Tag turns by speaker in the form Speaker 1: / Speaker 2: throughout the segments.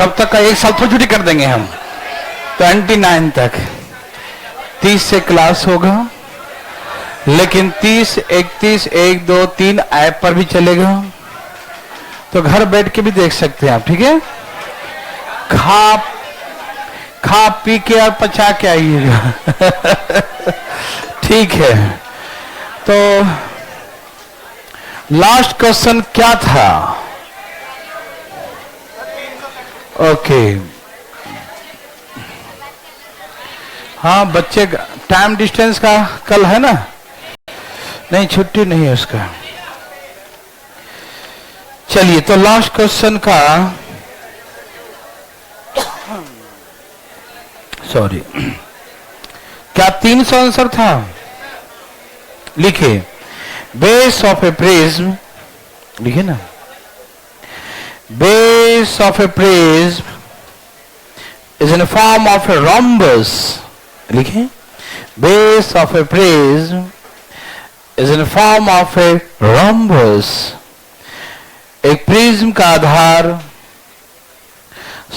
Speaker 1: कब तक का? 1 साल थोड़ी छुट्टी कर देंगे हम, 29 तक 30 से क्लास होगा, लेकिन 30, 31, 1, 2, 3 ऐप पर भी चलेगा, तो घर बैठ के भी देख सकते हैं आप। ठीक है, खा पी के और पचा के आइएगा। ठीक है, तो लास्ट क्वेश्चन क्या था? ओके, हाँ बच्चे, टाइम डिस्टेंस का कल है ना? नहीं, छुट्टी नहीं है उसका। चलिए, तो लास्ट क्वेश्चन का, सॉरी, क्या 300 आंसर था? लिखिए, बेस ऑफ ए प्रिज्म, लिखिए ना, base of a prism is in form of A rhombus. लिखिए, base of a prism is in form of A rhombus. एक प्रिज्म का आधार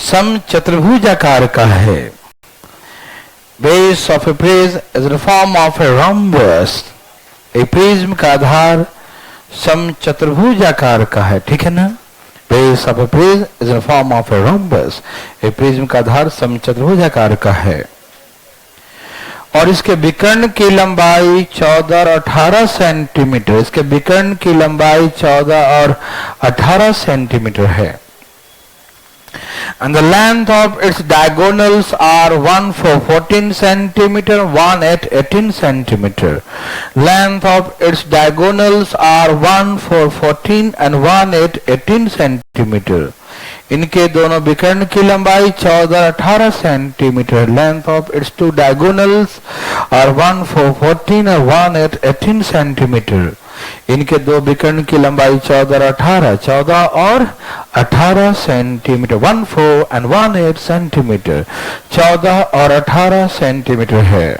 Speaker 1: समचतुर्भुजाकार का है। Base of a prism is in form of A rhombus. एक prism का आधार समचतुर्भुजाकार का है। ठीक है ना? Base of a prism is in form of A rhombus. एक प्रिज्म का आधार समचतुर्भुजाकार का है और इसके विकर्ण की लंबाई 14 और 18 सेंटीमीटर। इसके विकर्ण की लंबाई 14 और 18 सेंटीमीटर है। And the length of its diagonals are 1 for 14 centimeter, 1 at 18 centimeter. Length of its diagonals are 1 for 14 and 1 at 18 centimeter. इनके दोनों विकर्ण की लंबाई 14-18 centimetre. Length of its two diagonals are 1 for 14 और 1 at 18 सेंटीमीटर। इनके दो विकर्ण की लंबाई 14 और 18 सेंटीमीटर। 1 4 and 1 8 centimetre. 14 और 18 सेंटीमीटर है।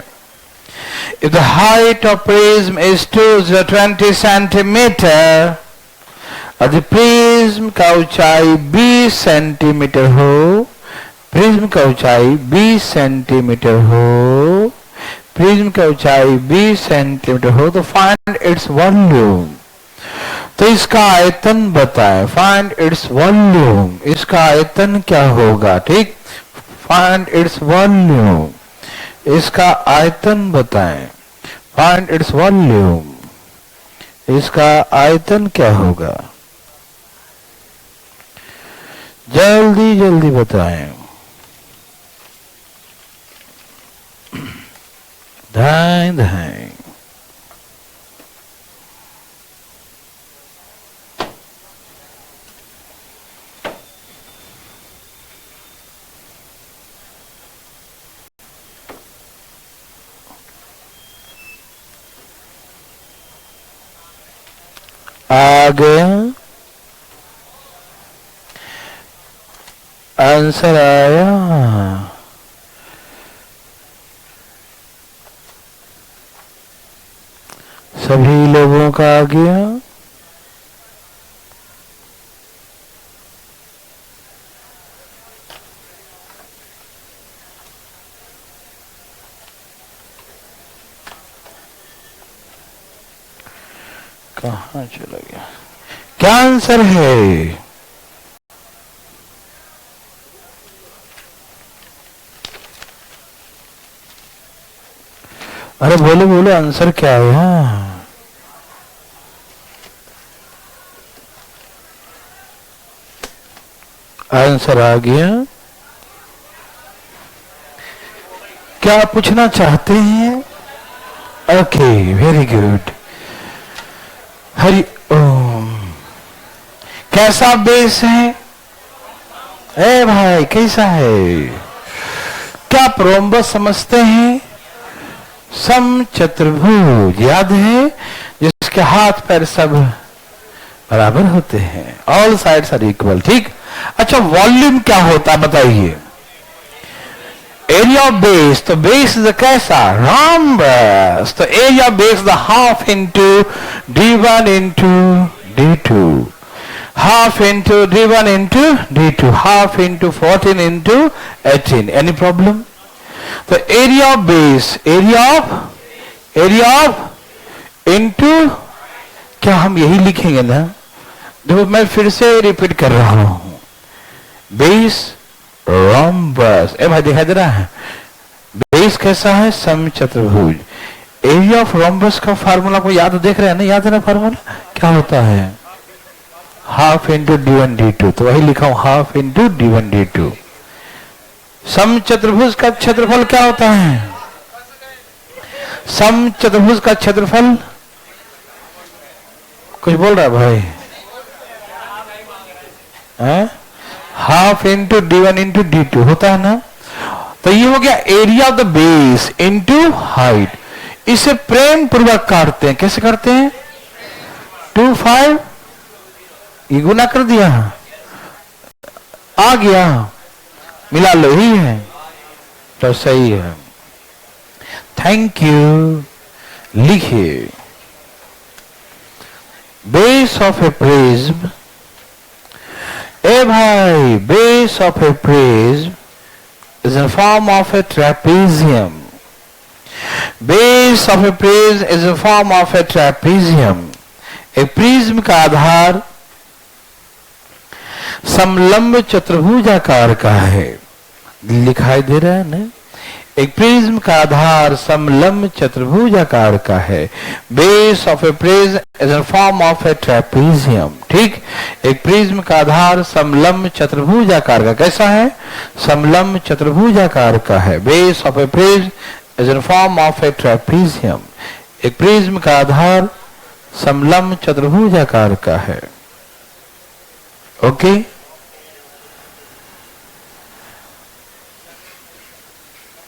Speaker 1: If the height of prism is 20 centimetre, यदि प्रिज्म का ऊंचाई 20 सेंटीमीटर हो, प्रिज्म का ऊंचाई 20 सेंटीमीटर हो, प्रिज्म का ऊंचाई 20 सेंटीमीटर हो, तो फाइंड इट्स वॉल्यूम। तो इसका आयतन बताएं। फाइंड इट्स वॉल्यूम, इसका आयतन क्या होगा? ठीक, फाइंड इट्स वॉल्यूम, इसका आयतन बताएं। फाइंड इट्स वॉल्यूम, इसका आयतन क्या होगा? जल्दी जल्दी बताएं। धाएं धाएं। आ गया आंसर? आया? सभी लोगों का आ गया? कहाँ चला गया? क्या आंसर है? अरे बोलो बोलो, आंसर क्या है? आंसर आ गया। क्या पूछना चाहते हैं? Okay, very good. Hari Om. कैसा बेस है? ए भाई, कैसा है? क्या आप रोम्बस समझते हैं? समचतुर्भुज याद है, जिसके हाथ पैर सब बराबर होते हैं, ऑल साइड्स आर इक्वल। ठीक। अच्छा, वॉल्यूम क्या होता है बताइए? एरिया ऑफ बेस, तो बेस इज कैसा? रॉम्बस। तो area of base the half into d1 into d2। half into d1 into d2, half into 14 into 18. Any problem? The area of base, area of into, क्या हम यही लिखेंगे ना? देखो मैं फिर से रिपीट कर रहा हूं, बेस रोम्बस। ए भाई दिखाई दे रहा है? बेस कैसा है? समचतुर्भुज। एरिया ऑफ रोम्बस का फार्मूला को याद देख रहे हैं ना? याद है ना फार्मूला? क्या होता है? हाफ इंटू d1 d2, तो वही लिखा हूं, हाफ इंटू d1 d2। समचतुर्भुज का क्षेत्रफल क्या होता है? समचतुर्भुज का क्षेत्रफल, कुछ बोल रहा है भाई? Half into d1 into d2 होता है ना? तो ये हो गया area of the base into height. इसे प्रेम पूर्वक काटते हैं। कैसे करते हैं? 2 5, ये गुना कर दिया, आ गया, मिला लो, ही है तो सही है। Thank you. लिखिए, बेस ऑफ ए प्रिज्म, ए भाई, base of a prism is in form of a trapezium. Base of a prism is in form of a trapezium. एक प्रिज्म का आधार समलंब चतुर्भुजाकार का है। दिखाई दे रहा है ना? एक प्रिज्म का आधार समलंब चतुर्भुजाकार का है। Base of a prism is in form of A trapezium. ठीक, एक प्रिज्म का आधार समलंब चतुर्भुजाकार का कैसा है? समलंब चतुर्भुजाकार का है। Base of a prism is in form of A trapezium. एक प्रिज्म का आधार समलंब चतुर्भुजाकार का है। ओके,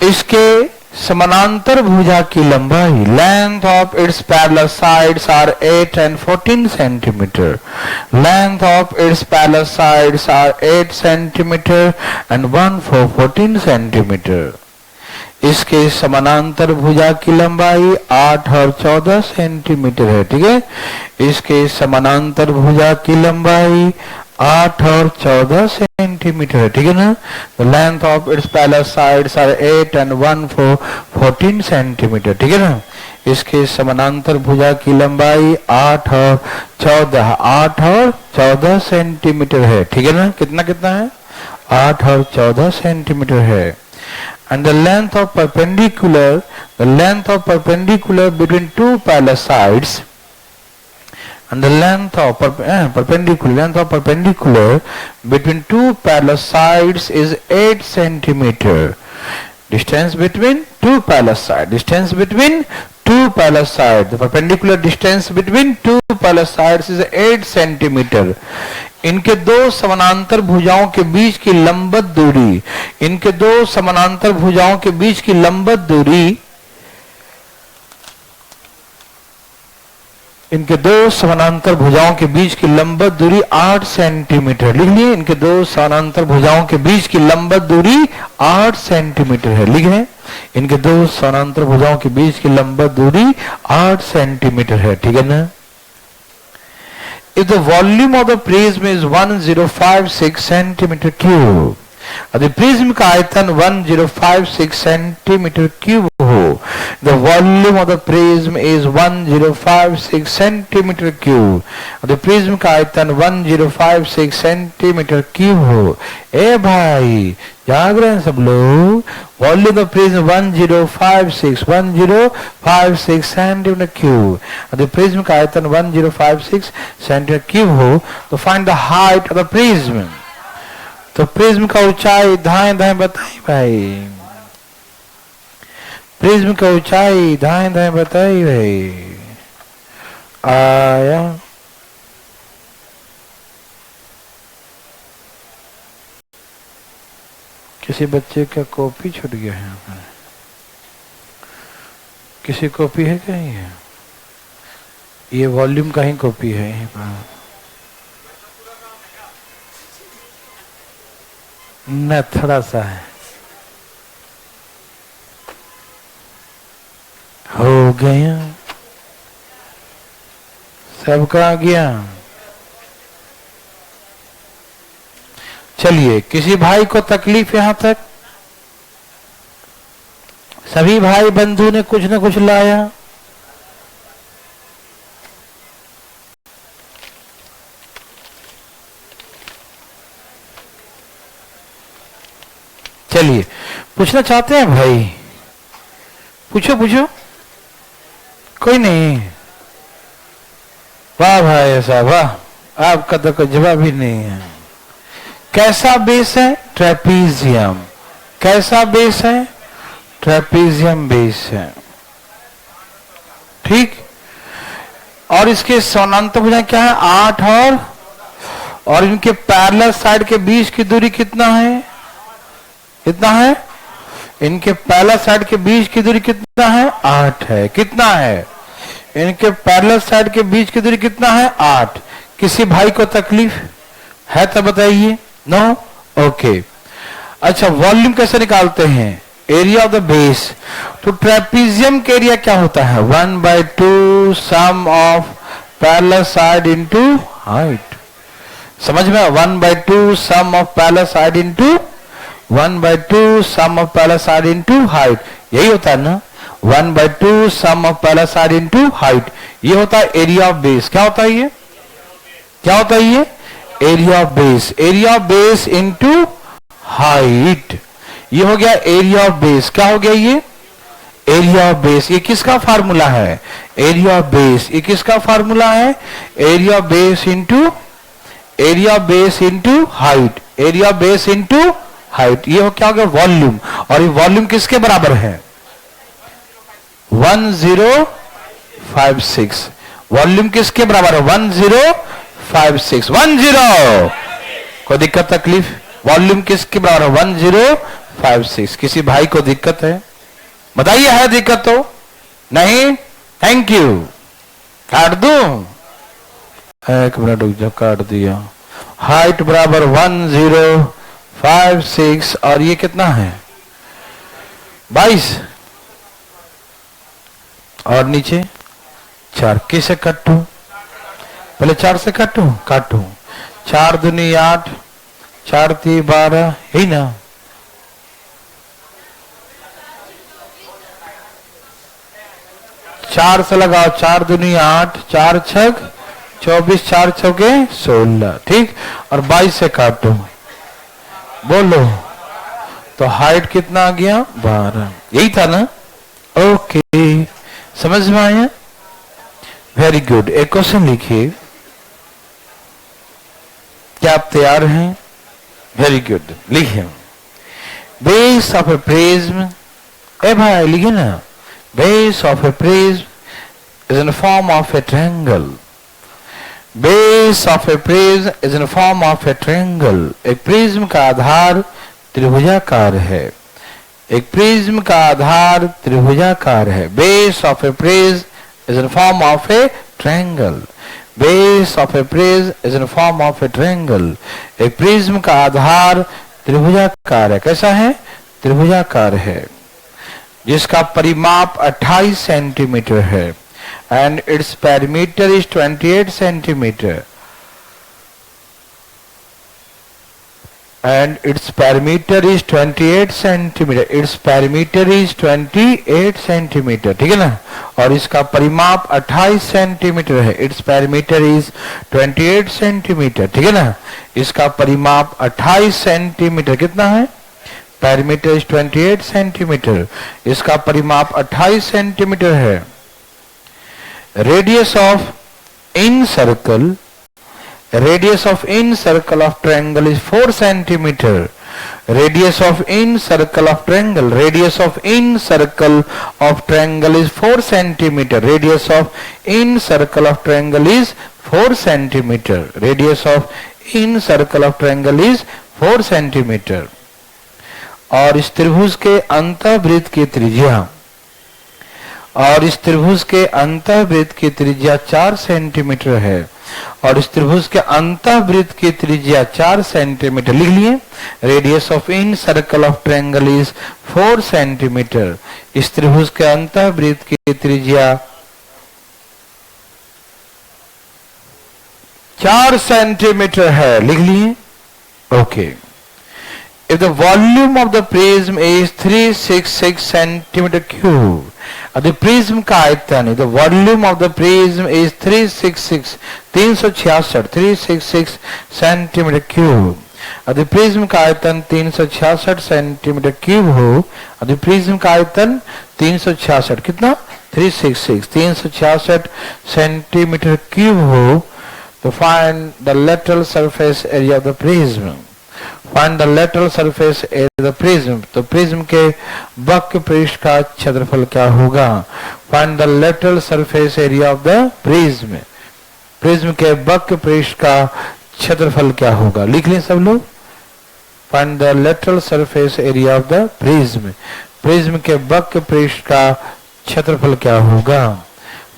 Speaker 1: इसके समानांतर भुजा की लंबाई, length of its parallel sides are 8 and 14 centimetre. Length of its parallel sides are 8 centimetre and 1/4 14 centimetre. इसके समानांतर भुजा की लंबाई 8 और 14 सेंटीमीटर है। ठीक है, इसके समानांतर भुजा की लंबाई 8 और 14 सेंटीमीटर है। ठीक है ना? The length of its parallel sides are 8 and 1/4 14 centimetre. ठीक है ना? इसके समानांतर भुजा की लंबाई 8 और 14 सेंटीमीटर है। ठीक है ना? कितना कितना है? 8 और 14 सेंटीमीटर है। And the length of perpendicular between two parallel sides, and the length of perpendicular between two parallel sides is 8 centimeter. Distance between two parallel sides. The perpendicular distance between two parallel sides is 8 centimeter. इनके दो समानांतर भुजाओं के बीच की लंबवत दूरी, इनके दो समानांतर भुजाओं के बीच की लंबवत दूरी, इनके दो समानांतर भुजाओं के बीच की लंबवत दूरी 8 सेंटीमीटर। लिख लिए, इनके दो समानांतर भुजाओं के बीच की लंबवत दूरी 8 सेंटीमीटर है। लिख लें, इनके दो समानांतर भुजाओं के बीच की लंबवत दूरी 8 सेंटीमीटर है। ठीक है ना? If the volume of the prism is 1056 centimeter cube, यदि प्रिज्म का आयतन 1056 सेंटीमीटर क्यूब हो, the volume of the prism is 1056 centimetre cube, यदि प्रिज्म का आयतन 1056 सेंटीमीटर क्यूब हो। ए भाई जाग रहे हैं सब लोग? Volume of prism 1056 centimetre cube, यदि प्रिज्म का आयतन 1056 सेंटीमीटर क्यूब हो, तो find the height of the prism. तो प्रिज्म का ऊंचाई दाएं दाएं बताइए भाई, प्रिज्म का ऊंचाई दाएं दाएं बताइए भाई। आया किसी बच्चे का कॉपी छूट गया है? किसी कॉपी है कहीं? है ये वॉल्यूम का ही कॉपी है यहीं पर न, थोड़ा सा है। हो गया सबका आ गया। चलिए, किसी भाई को तकलीफ यहां तक? सभी भाई बंधु ने कुछ न कुछ लाया। चलिए, पूछना चाहते हैं भाई? पूछो पूछो। कोई नहीं? वाह भाई साहब वाह, आपका तो कोई जवाब ही नहीं है। कैसा बेस है? ट्रेपीजियम। कैसा बेस है? ट्रेपीजियम बेस है। ठीक। और इसके समानांतर भुजा क्या है? 8 और इनके पैरेलल साइड के बीच की दूरी कितना है? कितना है? इनके पैरेलल साइड के बीच की दूरी कितना है? 8 है। कितना है? इनके पैरेलल साइड के बीच की दूरी कितना है? 8। किसी भाई को तकलीफ है तो बताइए। नो? ओके। अच्छा, वॉल्यूम कैसे निकालते हैं? Area of the base. तो ट्रेपीजियम का एरिया क्या होता है? 1/2 sum of parallel side into height. समझ में? 1/2 sum of parallel side into 1/2 sum of parallel side into height. यही होता है ना? 1/2 sum of parallel side into height. ये होता है एरिया ऑफ बेस। क्या होता है ये? क्या होता है ये? Area of base. Area of base into height. ये हो गया एरिया ऑफ बेस। क्या हो गया ये? Area of base. ये किसका फार्मूला है? Area of base. ये किसका फार्मूला है? Area of base into area of base into height. Area of base into height. ये हो क्या हो गया? वॉल्यूम। और ये वॉल्यूम किसके बराबर है? 1056। वॉल्यूम किसके बराबर है? 1056। 10। कोई दिक्कत तकलीफ? वॉल्यूम किसके बराबर है? 1056। किसी भाई को दिक्कत है? बताइए, है दिक्कत तो? नहीं? Thank you. काट दूं? 1 मिनट रुक जाओ, काट दिया। हाइट बराबर 1056 और ये कितना है? 22 और नीचे 4। किसे काटू? पहले 4 से काटू। काटू। 4 दूनी 8, 4 3 12, ही ना? 4 से लगाओ। 4 दूनी 8, 4 छग 24, 4 छगे 16। ठीक। और 22 से काटो। बोलो तो हाइट कितना आ गया? 12। यही था ना? ओके, समझ में आया? Very good. एक क्वेश्चन लिखिए। क्या आप तैयार हैं? Very good. लिखिए। Base of a prism. ए भाई लिखिए ना। Base of a prism is in form of a triangle. Base of a prism is in form of a triangle. एक प्रिज्म का आधार त्रिभुजाकार है। एक प्रिज्म का आधार त्रिभुजाकार है। Base of a prism is in form of a triangle. Base of a prism is in form of a triangle. एक प्रिज्म का आधार त्रिभुजाकार है। कैसा है? त्रिभुजाकार है, जिसका परिमाप 28 सेंटीमीटर है and it's perimeter is 28 centimetre and its perimeter is 28 centimeter. Its perimeter is 28 centimeter. ठीक है ना? और इसका परिमाप 28 सेंटीमीटर है। Its perimeter is 28 centimetre. ठीक है ना? इसका परिमाप 28 सेंटीमीटर। कितना है? Perimeter is 28 centimetre. इसका परिमाप 28 सेंटीमीटर है। Radius of in circle Radius of in circle of triangle is 4 centimeter. Radius of in circle of triangle. Radius of in circle of triangle is 4 centimeter. Radius of in circle of triangle is 4 centimeter. Radius of in circle of triangle is 4 centimeter. और इस त्रिभुज के अंतःवृत्त की त्रिज्या और इस त्रिभुज के अंतःवृत्त की त्रिज्या 4 सेंटीमीटर है। और इस त्रिभुज के अंतःवृत्त की त्रिज्या 4 सेंटीमीटर। लिख लिए। Radius of incircle of triangle is 4 centimetre. इस त्रिभुज के अंतःवृत्त की त्रिज्या 4 सेंटीमीटर है। लिख लिए? Okay. if the volume of the prism is 366 centimeter cube, the prism का आयतन, the volume of the prism is 366 centimeter cube, यदि प्रिज्म का आयतन 366 सेंटीमीटर क्यूब हो, यदि प्रिज्म का आयतन 366 कितना 366 सेंटीमीटर क्यूब हो, तो find the lateral surface area of the prism, find the lateral surface area of the prism, तो प्रिज्म के वक्र पृष्ठ का क्षेत्रफल क्या होगा, find the lateral surface area of the prism, prism के वक्र पृष्ठ का क्षेत्रफल क्या होगा, लिख लें सब लोग, find the lateral surface area of the prism, prism के वक्र पृष्ठ का क्षेत्रफल क्या होगा,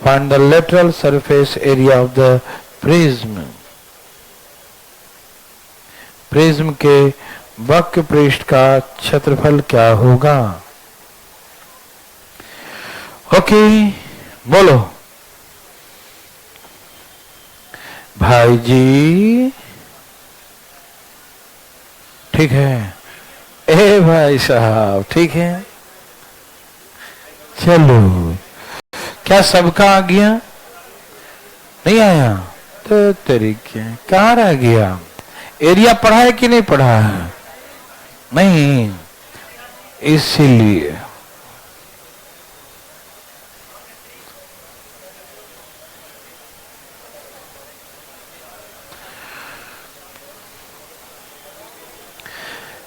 Speaker 1: find the lateral surface area of the prism, prism के वक्र पृष्ठ का क्षेत्रफल क्या होगा। ओके बोलो भाई जी, ठीक है, ए भाई साहब ठीक है, चलो क्या सबका आ गया, नहीं आया तो तरीके कहाँ रह गया, एरिया पढ़ा है कि नहीं पढ़ा है, नहीं, इसीलिए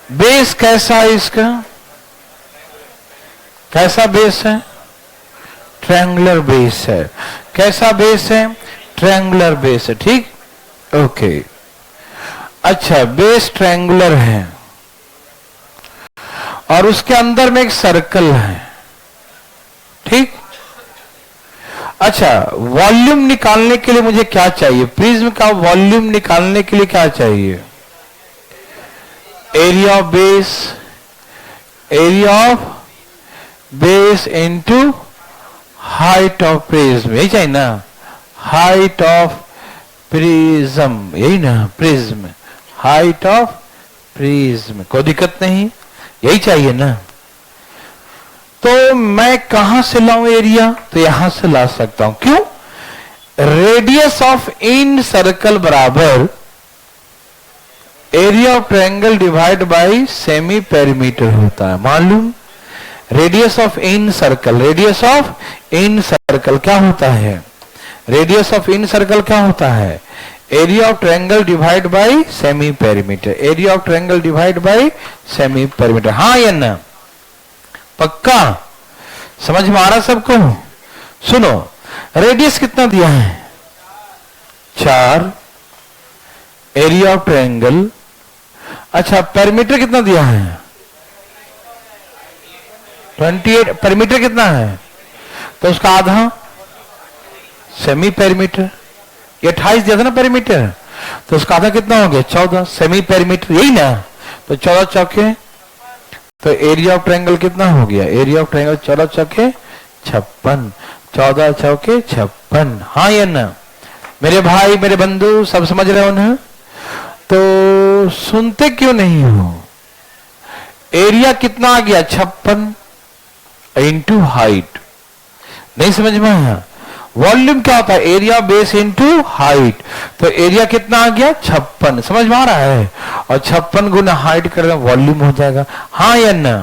Speaker 1: बेस कैसा है इसका, कैसा बेस है, ट्रायंगुलर बेस है, कैसा बेस है, ट्रायंगुलर बेस है, ठीक, ओके, अच्छा बेस ट्रायंगुलर है और उसके अंदर में एक सर्कल है, ठीक, अच्छा वॉल्यूम निकालने के लिए मुझे क्या चाहिए, प्रिज्म का वॉल्यूम निकालने के लिए क्या चाहिए, area of base into height of prism, यही चाहिए ना, हाइट ऑफ प्रिज्म, यही ना, प्रिज्म हाइट ऑफ प्रिज्म, कोई दिक्कत नहीं, यही चाहिए ना, तो मैं कहां से लाऊं एरिया, तो यहां से ला सकता हूं, क्यों, रेडियस ऑफ इन सर्कल बराबर area of triangle divide by semi perimeter होता है, मालूम, radius of in circle, radius of in circle क्या होता है, रेडियस ऑफ इन सर्कल क्या होता है, area of triangle divide by semi perimeter, area of triangle divide by semi perimeter, हाँ या ना, पक्का समझ में आ रहा सबको, सुनो रेडियस कितना दिया है 4, एरिया ऑफ ट्रायंगल, अच्छा पेरीमीटर कितना दिया है 28, पेरीमीटर कितना है, तो उसका आधा सेमी पेरीमीटर, ये 28 दिया था ना पेरीमीटर, तो उसका आधा कितना हो गया 14, सेमी पेरीमीटर यही ना, तो 14 चौके, तो एरिया ऑफ ट्रायंगल कितना हो गया, एरिया ऑफ ट्रायंगल 14 चौके 56, 14 चौके 56, हाँ या ना, मेरे भाई मेरे बंधु सब समझ रहे हो ना, तो सुनते क्यों नहीं हो, एरिया कितना आ गया 56 इंटू हाइट, नहीं समझ में आया, वॉल्यूम क्या होता है, एरिया बेस इंटू हाइट, तो एरिया कितना आ गया 56, समझ में आ रहा है, और 56 गुना हाइट कर रहे वॉल्यूम हो जाएगा, हाँ या ना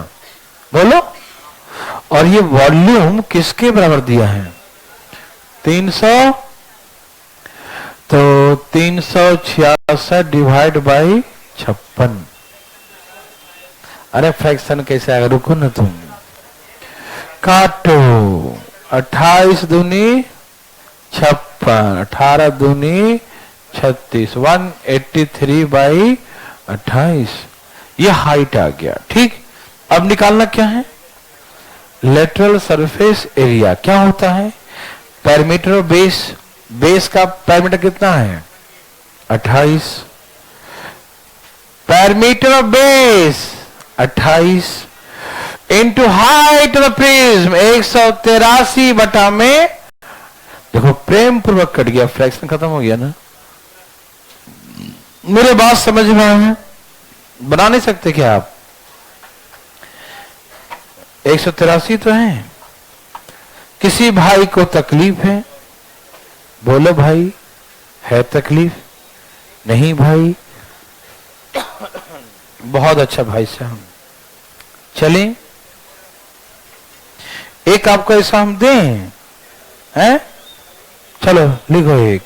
Speaker 1: बोलो, और ये वॉल्यूम किसके बराबर दिया है 300, तो 366 डिवाइड बाई 56, अरे फ्रैक्शन कैसे आएगा, रुको ना तुम, काटो, 28 दूनी 56, 18 दूनी 36, 183 बाई 28, ये हाइट आ गया, ठीक, अब निकालना क्या है, लेटरल सरफेस एरिया क्या होता है, पेरीमीटर और बेस, बेस का पेरीमीटर कितना है 28, perimeter of base 28 into height of prism 183 बटा में, देखो प्रेम पूर्वक कट गया, फ्रैक्शन खत्म हो गया ना, मेरे बात समझ में आया, बना नहीं सकते क्या आप? 183 तो हैं। किसी भाई को तकलीफ है, बोलो भाई है तकलीफ? नहीं भाई, बहुत अच्छा भाई साहब, चलें एक आपको ऐसा हम दें, हैं? चलो लिखो एक,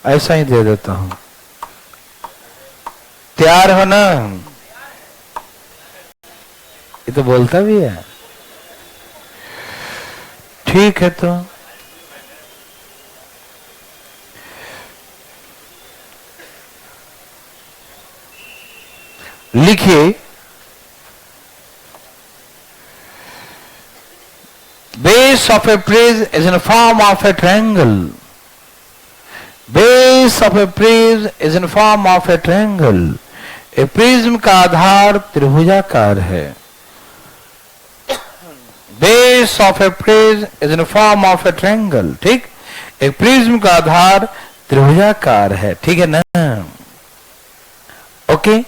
Speaker 1: ऐसा ही दे देता हूं, तैयार हो ना? ये तो बोलता भी है। ठीक है, तो लिखिए, base of a prism is in the form of a triangle. Base of a prism is in the form of a triangle. A prism का आधार त्रिभुजाकार है। Base of a prism is in the form of a triangle. ठीक, एक prism का आधार त्रिभुजाकार है, ठीक है ना? ओके,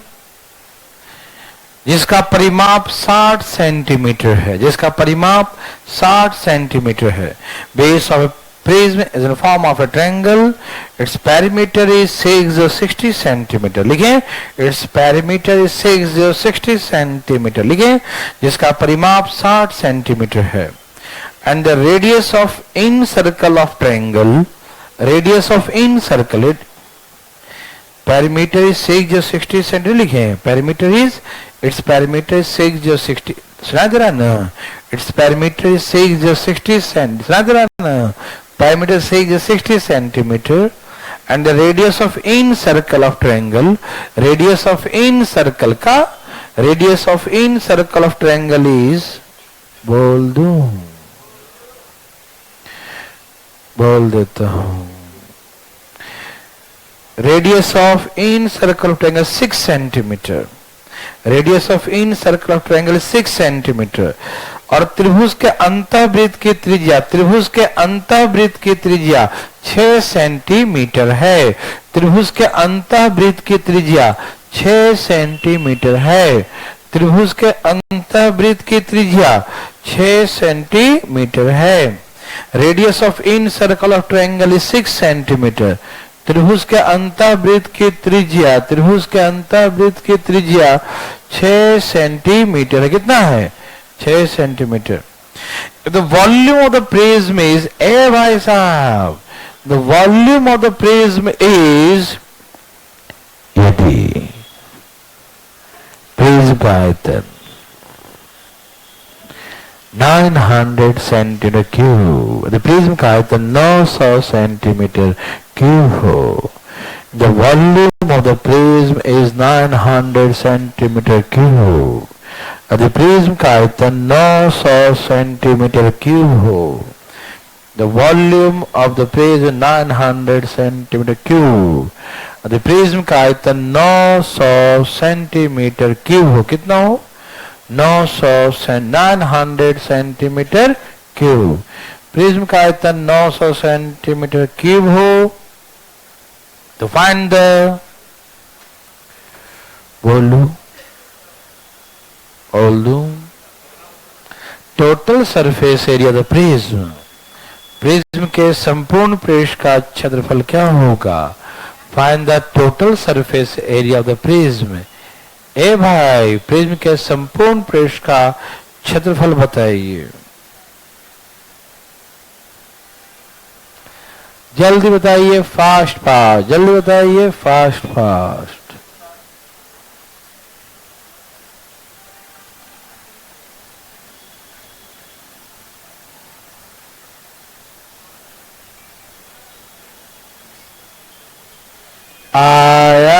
Speaker 1: जिसका परिमाप 60 सेंटीमीटर है, जिसका परिमाप 60 सेंटीमीटर है। Base of prism is in form of a triangle, its perimeter is 60 centimetre. लिखें, इट्स पेरीमीटर इज 60 सेंटीमीटर। लिखें, जिसका परिमाप 60 सेंटीमीटर है। And the radius of incircle of triangle, radius of incircle, it perimeter is 60 centimetre. लिखें, perimeter is, its perimeter is 60, सुना दे रहा ना? Its perimeter is 60 centimeter, सुना दे रहा ना? Perimeter is 60 centimeter, and the radius of in circle of triangle, radius of in circle का, radius of in circle of triangle is, बोल दूं, बोल देता हूं, radius of in circle of triangle 6 centimeter, radius of incircle of triangle 6 centimetre. और त्रिभुज के अंतःवृत्त की त्रिज्या, त्रिभुज के अंतःवृत्त की त्रिज्या 6 सेंटीमीटर है। त्रिभुज के अंतःवृत्त की त्रिज्या 6 सेंटीमीटर है। त्रिभुज के अंतःवृत्त की त्रिज्या 6 सेंटीमीटर है। Radius of incircle of triangle is 6 centimetre. त्रिभुज के अंतःवृत्त की त्रिज्या, त्रिभुज के अंतःवृत्त की त्रिज्या 6 सेंटीमीटर है। कितना है? 6 centimetre. The volume of the prism is, ए भाई साहब, the volume of the prism is, यदि प्रिज्म का आयतन 900 सेंटीमीटर क्यूब, द प्रिज्म का आयतन 900 सेंटीमीटर क्यूब हो, the volume of the prism is 900 centimetre cube, the prism का आयतन 900 सेंटीमीटर क्यूब हो, the volume of the prism 900 centimetre cube, the prism का आयतन 900 सेंटीमीटर क्यूब हो। कितना हो? 900 सेंटीमीटर क्यूब। प्रिज्म का आयतन 900 सेंटीमीटर क्यूब हो तो फाइंड द, बोलो बोल दूं, total surface area the prism. Prism के संपूर्ण पृष्ठ का क्षेत्रफल क्या होगा? Find the total surface area of the prism. ए भाई, प्रिज्म के संपूर्ण पृष्ठ का क्षेत्रफल बताइए, जल्दी बताइए, फास्ट फास्ट, जल्दी बताइए, फास्ट फास्ट। आया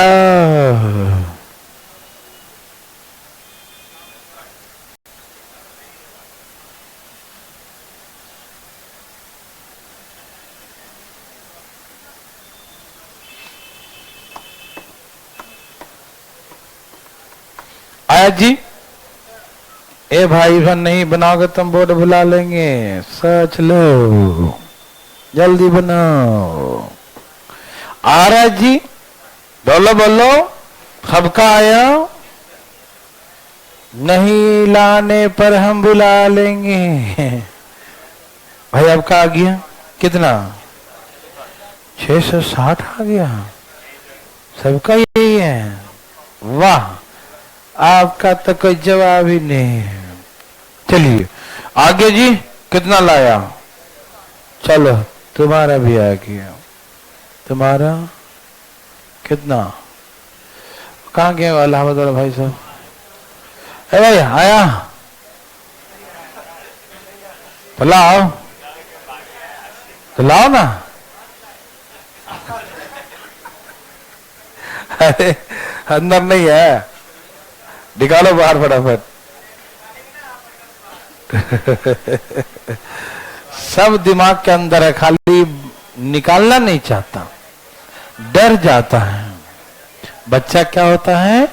Speaker 1: आया जी। ए भाई बहन नहीं बनाओगे तुम बोर्ड बुला लेंगे, सोच लो, जल्दी बनाओ। आ रहा जी, बोलो बोलो, सबका आया? नहीं लाने पर हम बुला लेंगे। भाई आपका आ गया कितना? 660 आ गया। सबका यही है। वाह, आपका तो कोई जवाब ही नहीं है। चलिए आगे जी, कितना लाया? चलो तुम्हारा भी आ गया। तुम्हारा कितना? कहाँ गए वाला वाला भाई साहब? भाई आया तो लाओ, तो लाओ ना। अरे अंदर नहीं है, निकालो बाहर फटाफट। सब दिमाग के अंदर है, खाली निकालना नहीं चाहता, डर जाता है। बच्चा क्या होता है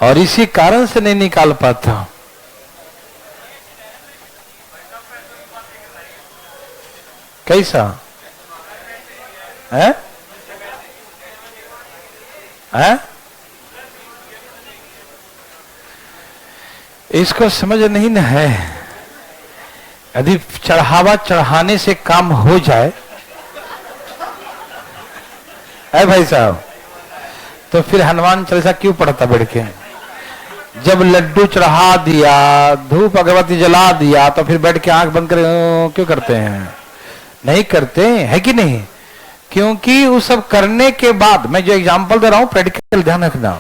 Speaker 1: और इसी कारण से नहीं निकाल पाता। कैसा है? है? इसको समझ नहीं ना है। यदि चढ़ावा चढ़ाने से काम हो जाए है भाई साहब, तो फिर हनुमान चालीसा क्यों पढ़ता बैठ के? जब लड्डू चढ़ा दिया, धूप अगरबत्ती जला दिया, तो फिर बैठ के आंख बंद कर क्यों करते हैं? नहीं करते है कि नहीं? क्योंकि वो सब करने के बाद, मैं जो एग्जांपल दे रहा हूं प्रैक्टिकल ध्यान रखना,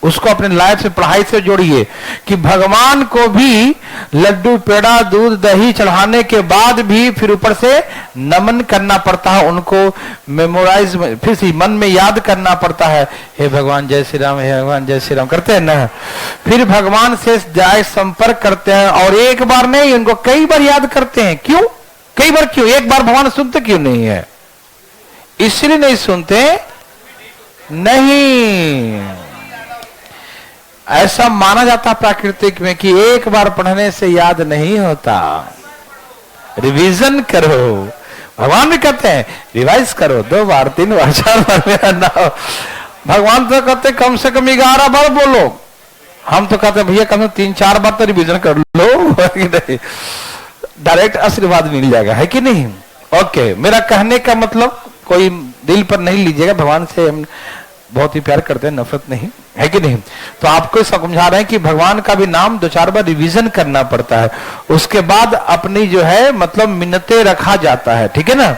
Speaker 1: उसको अपने लाइफ से, पढ़ाई से जोड़िए कि भगवान को भी लड्डू पेड़ा दूध दही चढ़ाने के बाद भी फिर ऊपर से नमन करना पड़ता है, उनको मेमोराइज, फिर से मन में याद करना पड़ता है। हे भगवान जय श्री राम, हे भगवान जय श्री राम करते हैं ना, फिर भगवान से जाए संपर्क करते हैं। और एक बार नहीं, उनको कई बार याद करते हैं। क्यों? कई बार क्यों? एक बार भगवान सुनते क्यों नहीं है? इसलिए नहीं सुनते नहीं, ऐसा माना जाता प्राकृतिक में कि एक बार पढ़ने से याद नहीं होता, रिवीजन करो। भगवान भी कहते हैं रिवाइज करो, 2 बार 3 बार 4 बार मेरा नाम। भगवान तो कहते कम से कम 11 बार बोलो, हम तो कहते भैया कम से कम 3-4 बार तो रिवीजन कर लो। डायरेक्ट आशीर्वाद मिल जाएगा, है कि नहीं? ओके, मेरा कहने का मतलब कोई दिल पर नहीं लीजिएगा, भगवान से हम बहुत ही प्यार करते हैं, नफरत नहीं, है कि नहीं? तो आपको समझा रहे हैं कि भगवान का भी नाम 2-4 बार रिवीजन करना पड़ता है, उसके बाद अपनी जो है मतलब मिन्नतें रखा जाता है, ठीक है ना?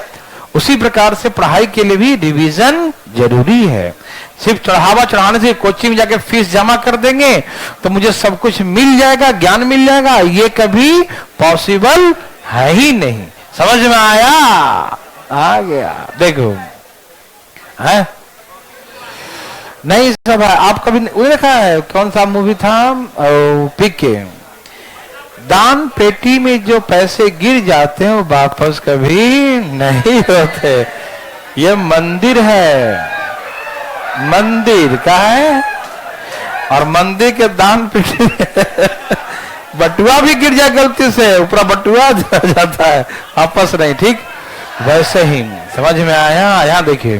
Speaker 1: उसी प्रकार से पढ़ाई के लिए भी रिवीजन जरूरी है। सिर्फ चढ़ावा चढ़ाने से कोचिंग में जाके फीस जमा कर देंगे तो मुझे सब कुछ मिल जाएगा, ज्ञान मिल जाएगा, ये कभी पॉसिबल है ही नहीं। समझ में आया? आ गया। देखो है नहीं सब है। आप कभी देखा है कौन सा मूवी था पीके? दान पेटी में जो पैसे गिर जाते हैं वो वापस कभी नहीं होते। ये मंदिर है, मंदिर का है, और मंदिर के दान पेटी बटुआ भी गिर जाए गलती से, ऊपर बटुआ जाता है, वापस नहीं। ठीक वैसे ही समझ में आया? यहां देखिए,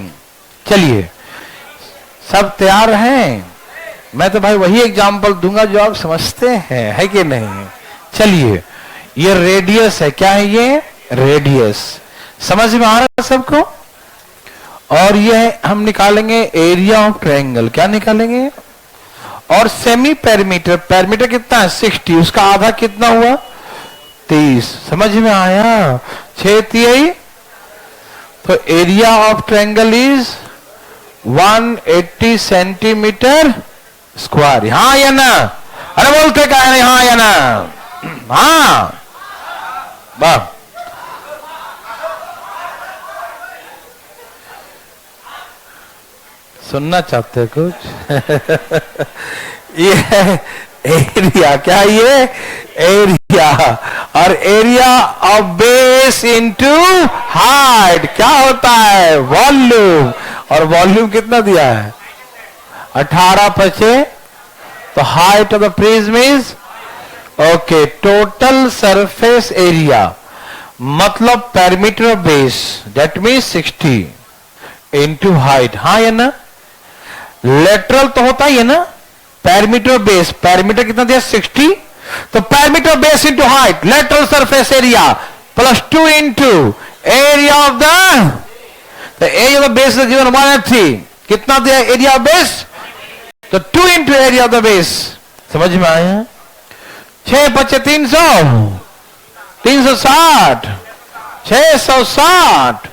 Speaker 1: चलिए सब तैयार हैं? मैं तो भाई वही एग्जाम्पल दूंगा जो आप समझते हैं, है कि नहीं? चलिए, ये रेडियस है। क्या है ये? रेडियस। समझ में आ रहा है सबको? और ये हम निकालेंगे एरिया ऑफ ट्रायंगल। क्या निकालेंगे? और सेमी पेरीमीटर, पेरीमीटर कितना है? 60, उसका आधा कितना हुआ? 30। समझ में आया? 6 तो area of triangle is 180 centimetre square. हाँ या ना? अरे बोलते क्या है? हाँ या ना? हाँ, वाह। सुनना चाहते कुछ? ये एरिया, क्या ये? एरिया, और area of base into height क्या होता है? वॉल्यूम। और वॉल्यूम कितना दिया है? 18/5। तो height of the prism is okay, total surface area मतलब perimeter base, that means 60 into height. हाँ या ना? लेटरल तो होता ही है ना, पैरामीटर बेस, पैरामीटर कितना दिया 60, तो parameter base into height, lateral surface area plus 2 into area of the area of the base given 183, कितना दिया एरिया ऑफ बेस, तो 2 into area of the base. समझ में आया? 6 5 300, 360, 660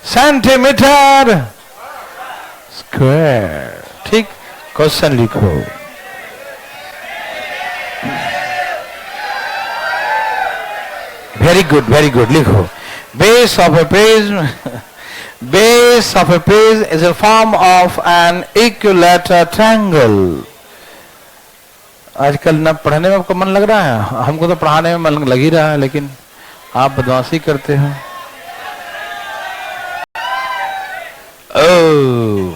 Speaker 1: सेंटीमीटर स्क्वायर। ठीक, क्वेश्चन लिखो। वेरी गुड, वेरी गुड, लिखो। Base of a prism, base of a prism is a form of an equilateral triangle। आजकल ना पढ़ने में आपको मन लग रहा है, हमको तो पढ़ाने में मन लग ही रहा है, लेकिन आप बदमाशी करते हो। Oh,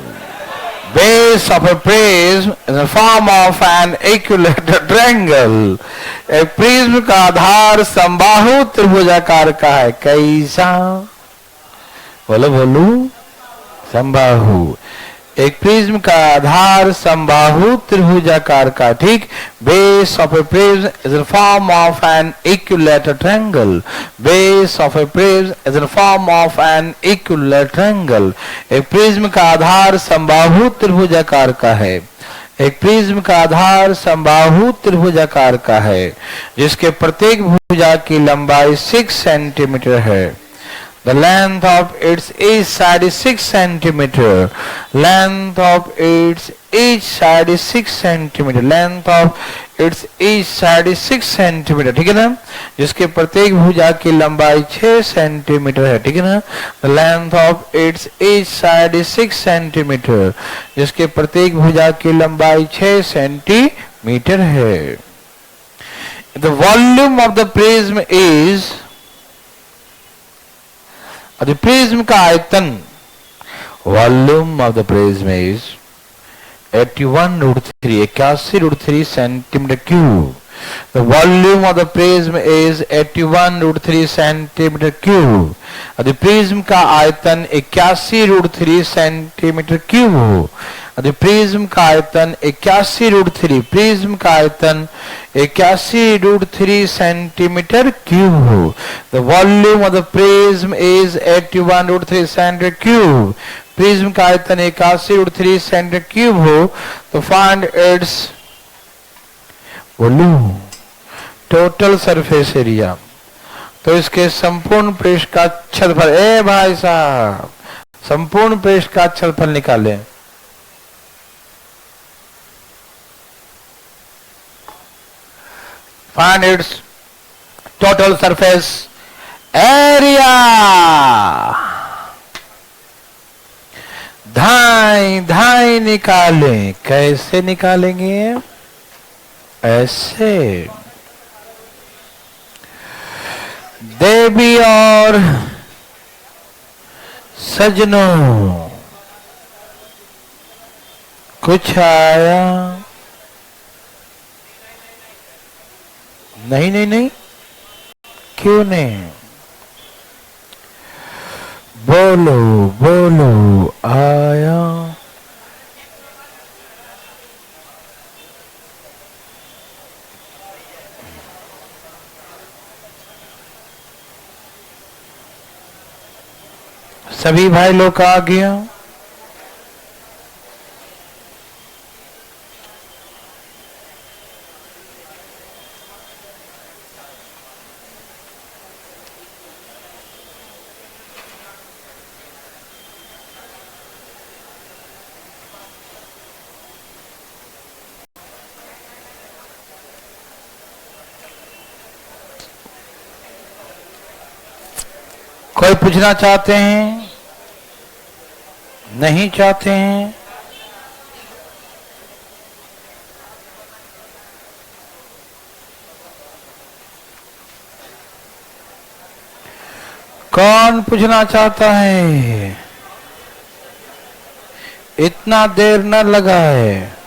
Speaker 1: base of a prism is a form of an equilateral triangle। एक प्रिज्म का आधार समबाहु त्रिभुजाकार का है। कैसा? बोलो बोलो, समबाहु। एक प्रिज्म का आधार समबाहु त्रिभुजाकार का। ठीक, base of a prism is in form of an equilateral triangle. Base of a prism is in form of an equilateral triangle. एक प्रिज्म का आधार समबाहु त्रिभुजाकार का है। एक प्रिज्म का आधार समबाहु त्रिभुजाकार का है, जिसके प्रत्येक भुजा की लंबाई 6 सेंटीमीटर है। The length of its each side is 6 centimeter. Length of its each side is 6 centimeter. Length of its each side is 6 centimeter. ठीक है ना? जिसके प्रत्येक भुजा की लंबाई 6 सेंटीमीटर है। ठीक है ना? The length of its each side is 6 centimeter. जिसके प्रत्येक भुजा की लंबाई 6 सेंटीमीटर है। The volume of the prism is, the prism का आयतन, volume of the prism is 81√3, 81√3 centimetre cube. The volume of the prism is 81√3 centimetre cube. The prism का आयतन 81√3 सेंटीमीटर क्यूब हो। The prism का आयतन 81√3, प्रिज्म का आयतन 81√3 सेंटीमीटर क्यूब हो। The volume of the prism is 81√3 centimetre cube. Prism का आयतन 81√3 सेंटीमीटर क्यूब हो, तो find its volume, total surface area. तो इसके संपूर्ण पृष्ठ का क्षेत्रफल, ए भाई साहब, संपूर्ण पृष्ठ का क्षेत्रफल निकालें। Find its total surface area। धाई धाई निकालें। कैसे निकालेंगे? ऐसे। देवी और सजनों, कुछ आया? नहीं नहीं नहीं, क्यों नहीं? बोलो बोलो, आया? सभी भाई लोग आ गया? कोई पूछना चाहते हैं? नहीं चाहते हैं? कौन पूछना चाहता है? इतना देर न लगा है।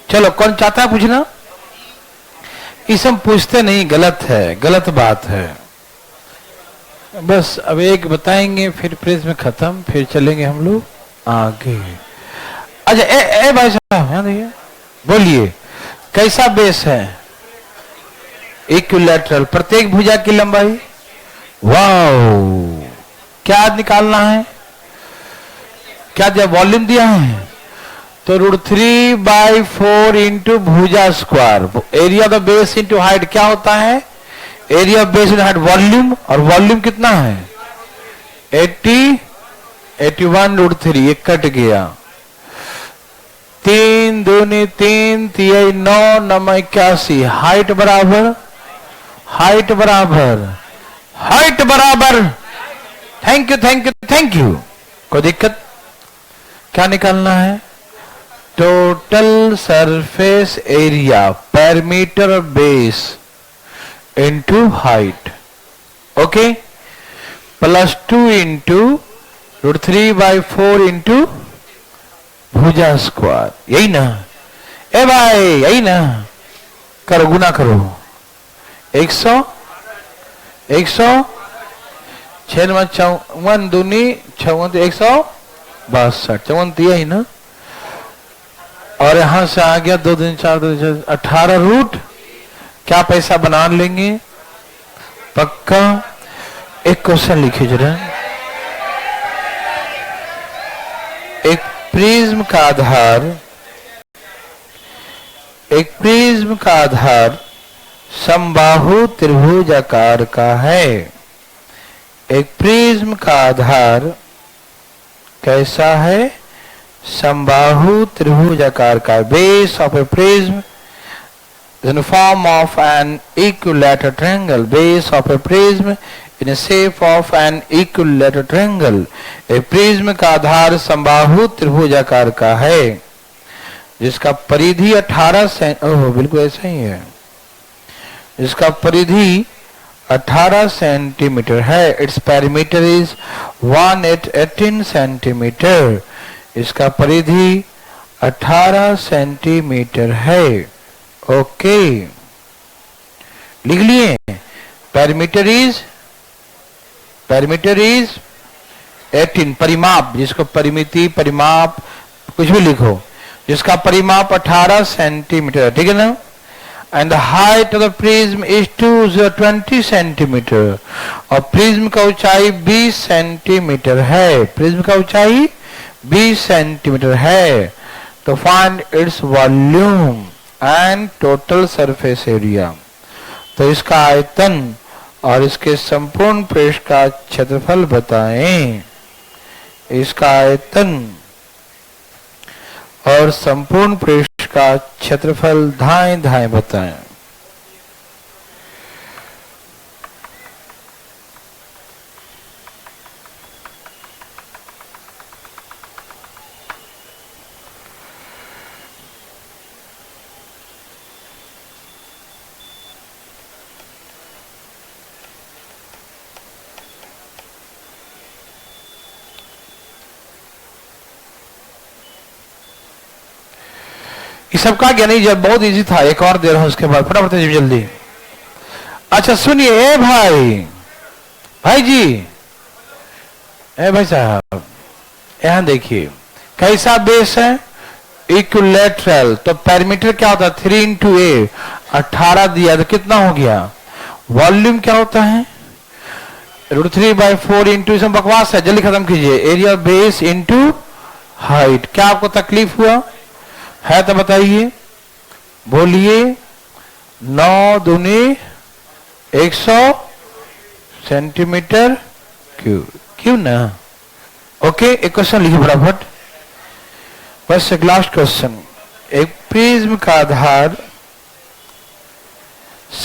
Speaker 1: चलो, कौन चाहता है पूछना? इस हम पूछते नहीं, गलत है, गलत बात है। बस अब एक बताएंगे, फिर प्रिज्म खत्म, फिर चलेंगे हम लोग आगे। अच्छा ए भाई साहब यहाँ देखिए, बोलिए कैसा बेस है? इक्विलैटरल, प्रत्येक भुजा की लंबाई, वाओ, क्या निकालना है? क्या जब वॉल्यूम दिया है तो √3/4 इंटू भुजा square, area of the base into height क्या होता है? Area of base into height volume, और वॉल्यूम कितना है? 80, 81√3, ये कट गया। 3 दूनी 3, 3 9, 9 81, हाइट बराबर, हाइट बराबर, हाइट बराबर, thank you thank you thank you. कोई दिक्कत? क्या निकालना है? Total surface area perimeter base into height, okay, +2 into √3/4 into भुजा स्क्वायर, यही ना? ए भाई यही ना? करो, गुना करो। 100, 100, 6 54 दूनी 54, 162, 54 यही ना? और यहां से आ गया 2 दिन 4 2 18 रूट, क्या पैसा बना लेंगे पक्का? एक क्वेश्चन लिखिए जरा। एक प्रिज्म का आधार, एक प्रिज्म का आधार समबाहु त्रिभुज आकार का है। एक प्रिज्म का आधार कैसा है? समबाहु त्रिभुज आकार का। Base of a prism in the form of an equilateral triangle. Base of a prism in the shape of an equilateral triangle. एक प्रिज्म का आधार समबाहु त्रिभुजाकार का है जिसका परिधि 18 बिल्कुल ऐसा ही है, जिसका परिधि 18 सेंटीमीटर है। It's perimeter is 18 centimetre. इसका परिधि 18 सेंटीमीटर है। ओके, लिख लिए। पेरीमीटर इज 18, परिमाप, जिसको परिमिति परिमाप कुछ भी लिखो, जिसका परिमाप 18 सेंटीमीटर, ठीक है ना? And the height of the prism is 20 centimetre, और प्रिज्म का ऊंचाई 20 सेंटीमीटर है। प्रिज्म का ऊंचाई 20 सेंटीमीटर है। तो find its volume and total surface area. तो इसका आयतन और इसके संपूर्ण पृष्ठ का क्षेत्रफल बताएं। इसका आयतन और संपूर्ण पृष्ठ का क्षेत्रफल दाएं दाएं बताएं। ये सबका क्या नहीं, जब बहुत इजी था, एक और दे रहा हूं उसके बाद, फटाफट जल्दी। अच्छा सुनिए, ए भाई जी, ए भाई साहब, यहां देखिए कैसा बेस है? इक्विलैटरल। तो पेरीमीटर क्या होता है? 3 × A, 18 दिया तो कितना हो गया? वॉल्यूम क्या होता है? √3/4 इंटू, इसमें बकवास है, जल्दी खत्म कीजिए। Area base into height. क्या आपको तकलीफ हुआ है तो बताइए, बोलिए। 9 दूनी 100 सेंटीमीटर क्यों ना? ओके, एक क्वेश्चन लिखिए फटाफट, बस एक लास्ट क्वेश्चन। एक प्रिज्म का आधार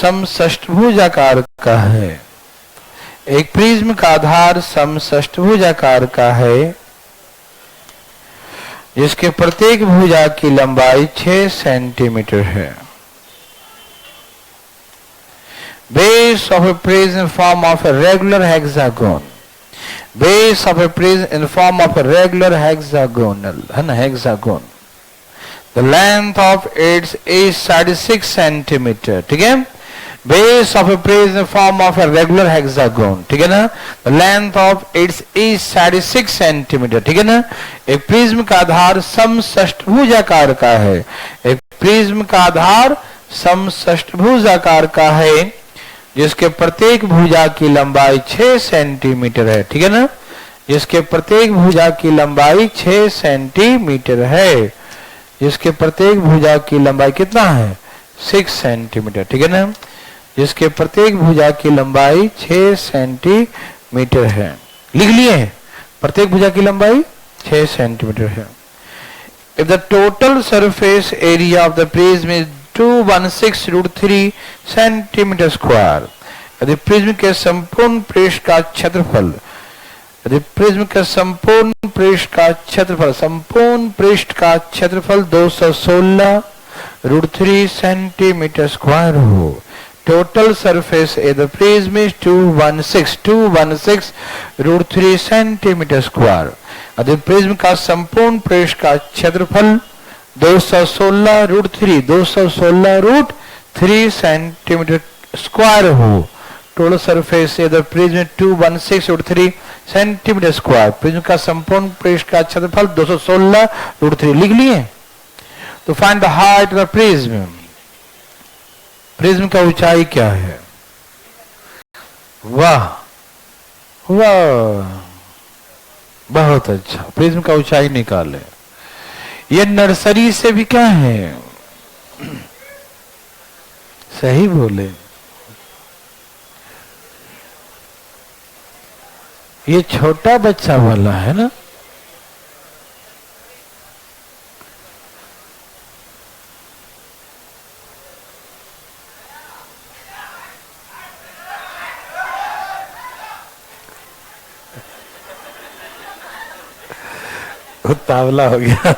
Speaker 1: समषष्ठभुज आकार का है। एक प्रिज्म का आधार समषष्ठभुज आकार का है जिसके प्रत्येक भुजा की लंबाई 6 सेंटीमीटर है। Base of a prism in form of a regular hexagon. Base of a prism in form of a regular hexagonal, है ना, hexagon. The length of its is 36 centimetre, ठीक है। Base of a prism form of a regular hexagon, ठीक है ना। The length of it's each side 6 centimetre, ठीक है ना। एक प्रिज्म का आधार समषष्ठभुजाकार का है। एक प्रिज्म का आधार समषष्ठभुजाकार का है जिसके प्रत्येक भुजा की लंबाई 6 सेंटीमीटर है, ठीक है ना। जिसके प्रत्येक भुजा की लंबाई 6 सेंटीमीटर है। जिसके प्रत्येक भुजा की लंबाई कितना है? 6 सेंटीमीटर, ठीक है ना। जिसके प्रत्येक भुजा की लंबाई 6 सेंटीमीटर है। लिख लिए? प्रत्येक भुजा की लंबाई 6 सेंटीमीटर है। If the total surface area of the prism is 216√3 centimetre square, यदि प्रिज्म के संपूर्ण पृष्ठ का क्षेत्रफल, यदि प्रिज्म के संपूर्ण पृष्ठ का क्षेत्रफल, संपूर्ण पृष्ठ का क्षेत्रफल 216√3 सेंटीमीटर स्क्वायर हो, total surface A the prism is 216√3 centimetre square. यदि प्रिज्म का संपूर्ण पृष्ठ का क्षेत्रफल 216√3 सेंटीमीटर स्क्वायर हो, total surface A the prism 216√3 centimetre square. Prism का संपूर्ण पृष्ठ का क्षेत्रफल 216√3 लिख लिए। तो find the height of the prism. Prism का ऊंचाई क्या है? वाह वाह, बहुत अच्छा। प्रिज्म का ऊंचाई निकाले। ये नर्सरी से भी क्या है? सही बोले। ये छोटा बच्चा वाला है ना। उतावला हो गया।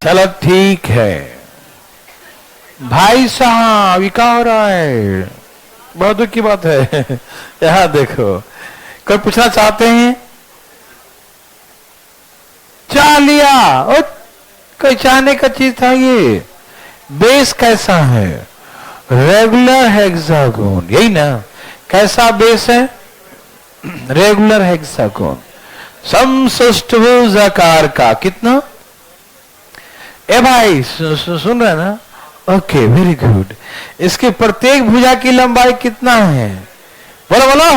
Speaker 1: चलो ठीक है भाई साहब, ये क्या हो रहा है? बहुत दुख की बात है। यहां देखो, कोई पूछना चाहते हैं? चाह लिया। ओ, कोई चाहने का चीज था। ये बेस कैसा है? रेगुलर हेक्सागोन, यही ना। कैसा बेस है? रेगुलर हेक्सागोन, समषष्ठभुजाकार का। कितना? ए भाई सुन रहे ना? Okay, very good. इसके प्रत्येक भुजा की लंबाई कितना है? बोलो बोलो।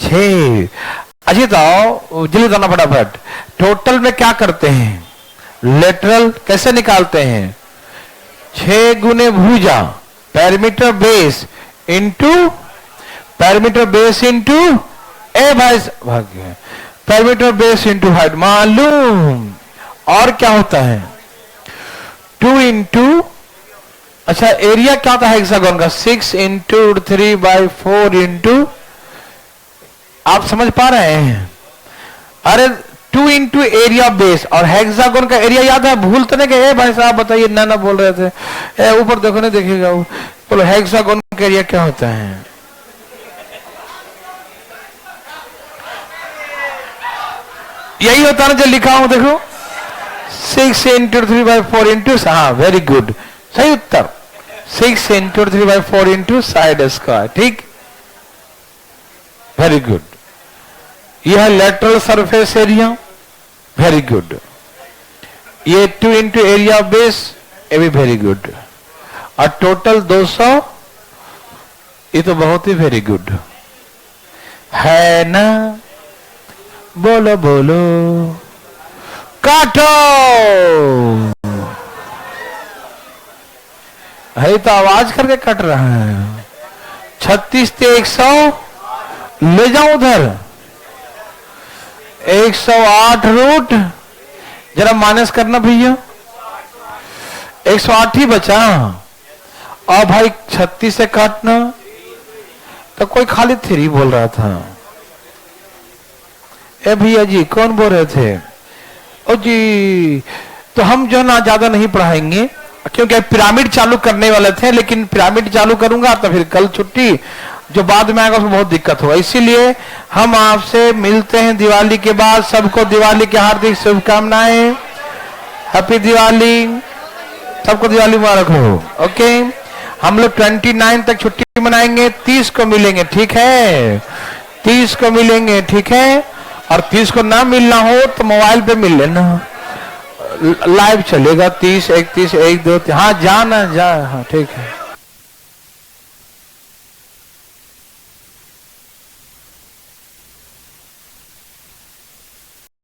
Speaker 1: 6। अजी तो जल्दी बताना फटाफट। टोटल में क्या करते हैं? लेटरल कैसे निकालते हैं? 6 गुने भुजा, parameter base into parameter base into ए भाई भाग्य, पैरामीटर बेस इंटू हाइट मालूम। और क्या होता है? 2 इंटू, अच्छा एरिया क्या होता है हेक्सागोन का? 6 इंटू 3/4 इंटू, आप समझ पा रहे हैं? अरे 2 इंटू एरिया बेस। और हेक्सागोन का एरिया याद है? भूल तो नहीं गए भाई साहब? बताइए। ना बोल रहे थे। ऊपर देखो, नहीं देखिएगा। बोलो हेक्सागोन का एरिया क्या होता है? यही होता है ना जो लिखा हूं, देखो 6 इंटू 3/4 इंटू, हाँ वेरी गुड, सही उत्तर। 6 इंटू 3/4 इंटू साइड स्क्वायर, ठीक, वेरी गुड। यह है lateral surface area, very good. ये 2 इंटू एरिया ऑफ बेस, ये भी वेरी गुड। और टोटल 200, ये तो बहुत ही वेरी गुड है ना। बोलो बोलो, काटो। है तो आवाज करके कट रहा है। 36 से 100 ले जाओ उधर। 108 रूट, जरा माइनस करना भैया। 108 ही बचा। और भाई 36 से काटना, तो कोई खाली 3 बोल रहा था। ए भैया जी कौन बोल रहे थे? ओ जी, तो हम जो ना ज्यादा नहीं पढ़ाएंगे क्योंकि पिरामिड चालू करने वाले थे, लेकिन पिरामिड चालू करूंगा तो फिर कल छुट्टी, जो बाद में आएगा उसमें बहुत दिक्कत होगा। इसीलिए हम आपसे मिलते हैं दिवाली के बाद। सबको दिवाली की हार्दिक शुभकामनाएं। हैप्पी दिवाली। सबको दिवाली मुबारक हो। ओके, हम लोग 29 तक छुट्टी मनाएंगे, 30 को मिलेंगे, ठीक है? 30 को मिलेंगे, ठीक है? और 30 को ना मिलना हो तो मोबाइल पे मिल लेना, लाइव चलेगा। 30, 31, 1, 2, हाँ जाना जा, हाँ ठीक है।